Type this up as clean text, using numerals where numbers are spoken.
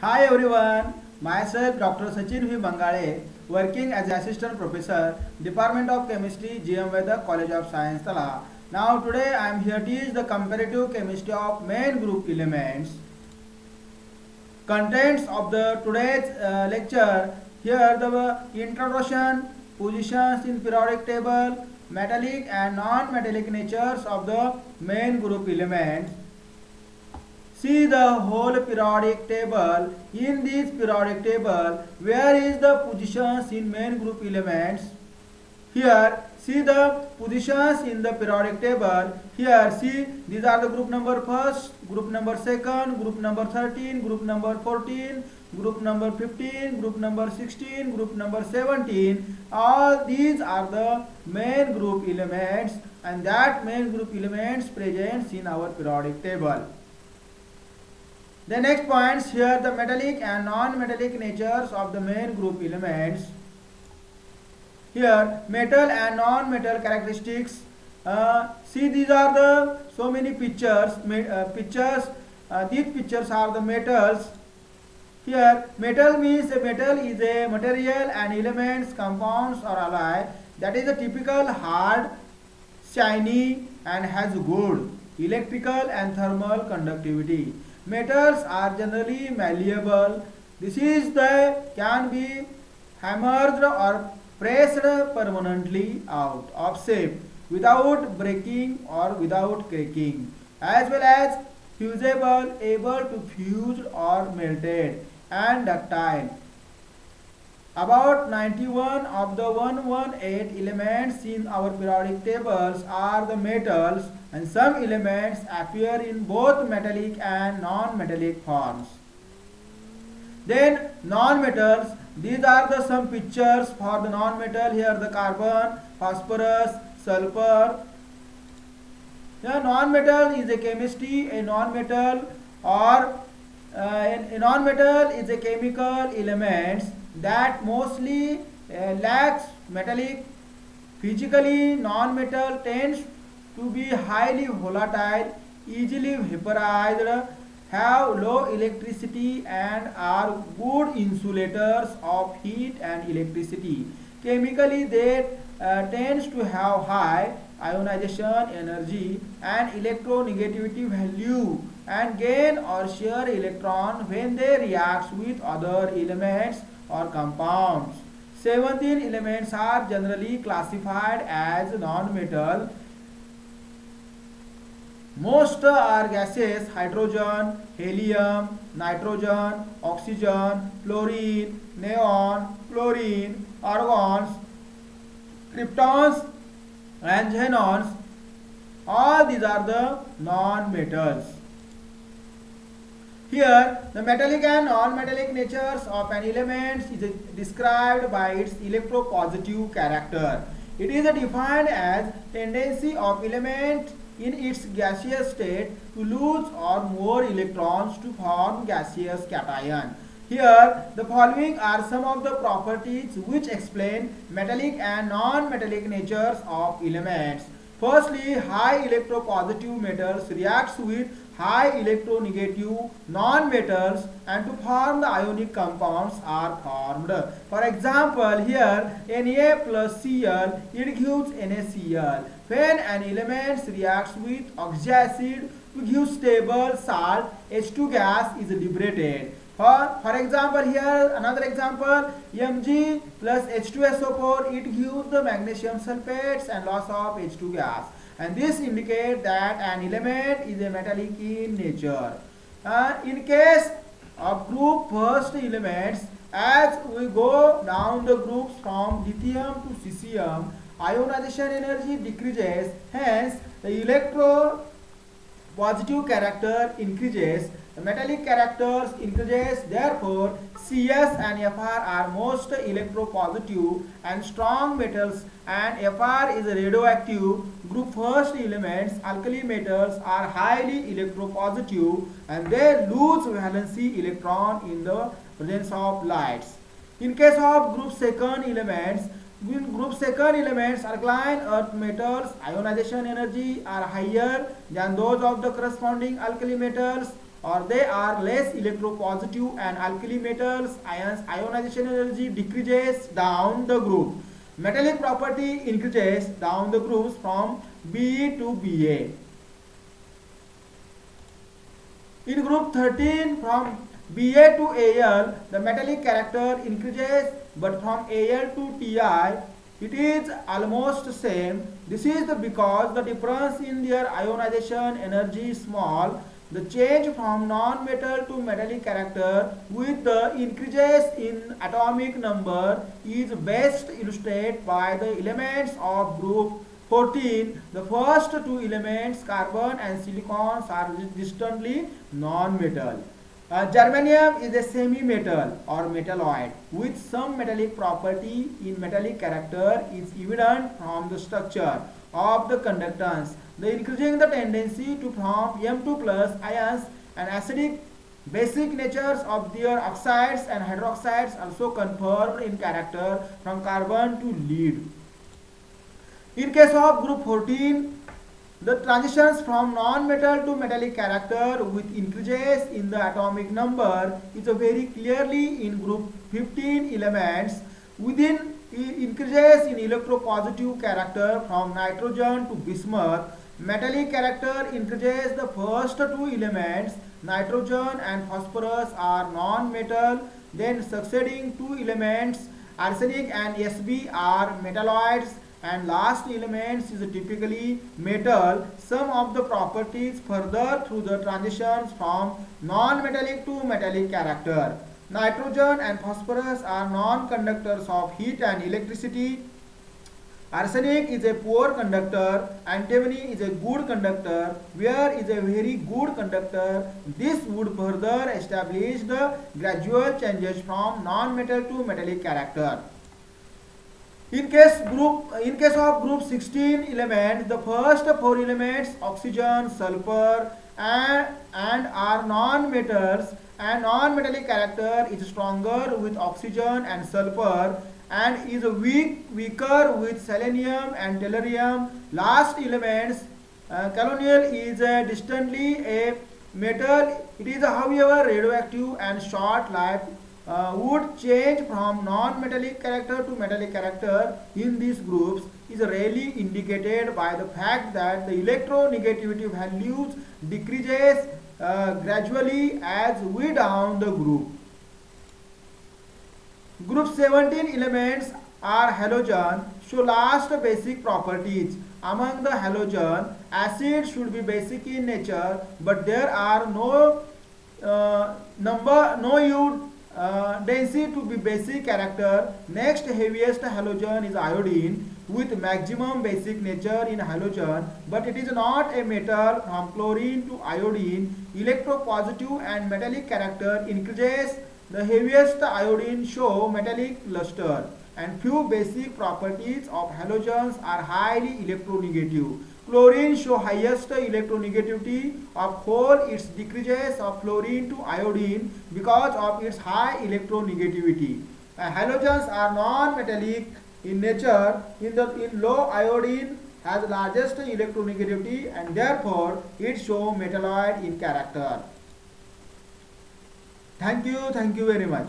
Hi everyone, myself Dr. Sachin V. Bangale, working as Assistant Professor, Department of Chemistry, GM Veda, College of Science, Tala. Now today I am here to teach the comparative chemistry of main group elements. Contents of the today's lecture, here the introduction, positions in periodic table, metallic and non-metallic natures of the main group elements. See the whole periodic table. In this periodic table, where is the positions in main group elements? Here, see the positions in the periodic table. Here, see these are the group number first, group number second, group number 13, group number 14, group number 15, group number 16, group number 17. All these are the main group elements, and that main group elements presents in our periodic table. The next points here the metallic and non-metallic natures of the main group elements. Here metal and non-metal characteristics. See these are the so many pictures. These pictures are the metals. Here metal means a metal is a material and elements, compounds or alloy that is a typical hard, shiny and has good electrical and thermal conductivity. Metals are generally malleable. This is can be hammered or pressed permanently out of shape without breaking or without cracking, as well as fusible, able to fuse or melted, and ductile. About 91 of the 118 elements in our periodic tables are the metals, and some elements appear in both metallic and non-metallic forms. Then non-metals, these are the some pictures for the non-metal. Here the carbon, phosphorus, sulfur. The non-metal is a chemistry, a non-metal or a non-metal is a chemical elements that mostly lacks metallic. Physically, non-metal tends to be highly volatile, easily vaporized, have low electricity and are good insulators of heat and electricity. Chemically, they tends to have high ionization energy and electronegativity value and gain or share electron when they react with other elements or compounds. 17 elements are generally classified as non-metal. Most are gases: hydrogen, helium, nitrogen, oxygen, fluorine, neon, fluorine, argons, kryptons and xenons. All these are the non-metals. Here, the metallic and non-metallic natures of an element is described by its electropositive character. It is defined as tendency of element in its gaseous state to lose or more electrons to form gaseous cation. Here, the following are some of the properties which explain metallic and non-metallic natures of elements. Firstly, high electropositive metals reacts with high electronegative non-metals and to form the ionic compounds are formed. For example, here Na plus Cl, it gives NaCl. When an element reacts with oxyacid to give stable salt, H2 gas is liberated. For example, here another example, Mg plus H2SO4, it gives the magnesium sulfates and loss of H2 gas. And this indicates that an element is a metallic in nature. In case of group first elements, as we go down the groups from lithium to cesium, ionization energy decreases, hence the electropositive character increases, the metallic characters increases. Therefore, Cs and Fr are most electropositive and strong metals, and Fr is radioactive. Group first elements, alkali metals, are highly electropositive and they lose valency electron in the presence of lights. In case of group second elements, alkaline earth metals, ionization energy are higher than those of the corresponding alkali metals. or they are less electropositive, and alkali metals ionization energy decreases down the group. Metallic property increases down the groups from Be to Ba. In group 13, from Ba to Al, the metallic character increases, but from Al to Ti, it is almost same. This is because the difference in their ionization energy is small. The change from non-metal to metallic character with the increases in atomic number is best illustrated by the elements of group 14. The first two elements, carbon and silicon, are distantly non-metal. Germanium is a semi-metal or metalloid with some metallic property in metallic character is evident from the structure of the conductance. The increasing the tendency to form M2 plus ions and acidic basic natures of their oxides and hydroxides also confirmed in character from carbon to lead. In case of group 14, the transitions from non-metal to metallic character with increases in the atomic number is very clearly in group 15 elements. Within increases in electropositive character from nitrogen to bismuth, metallic character increases the first two elements, nitrogen and phosphorus are non-metal, then succeeding two elements, arsenic and Sb are metalloids, and last elements is typically metal. Some of the properties further through the transitions from non-metallic to metallic character. Nitrogen and phosphorus are non-conductors of heat and electricity. Arsenic is a poor conductor. Antimony is a good conductor. Ware is a very good conductor. This would further establish the gradual changes from non-metal to metallic character. In case of group 16 elements, the first four elements, oxygen, sulfur, and are non-metals, and non-metallic character is stronger with oxygen and sulfur, and is weaker with selenium and tellurium. Last elements, colonial is distantly a metal. It is however radioactive and short-lived. Would change from non-metallic character to metallic character in these groups is rarely indicated by the fact that the electronegativity values decreases gradually as we down the group. Group 17 elements are halogen, show last basic properties. Among the halogen, acid should be basic in nature, but there are no density to be basic character. Next heaviest halogen is iodine with maximum basic nature in halogen, but it is not a metal. From chlorine to iodine, electropositive and metallic character increases. The heaviest iodine show metallic luster, and few basic properties of halogens are highly electronegative. Chlorine show highest electronegativity of coal. Its decreases of fluorine to iodine because of its high electronegativity. Halogens are non-metallic in nature. In low, iodine has largest electronegativity and therefore it show metalloid in character. Thank you very much.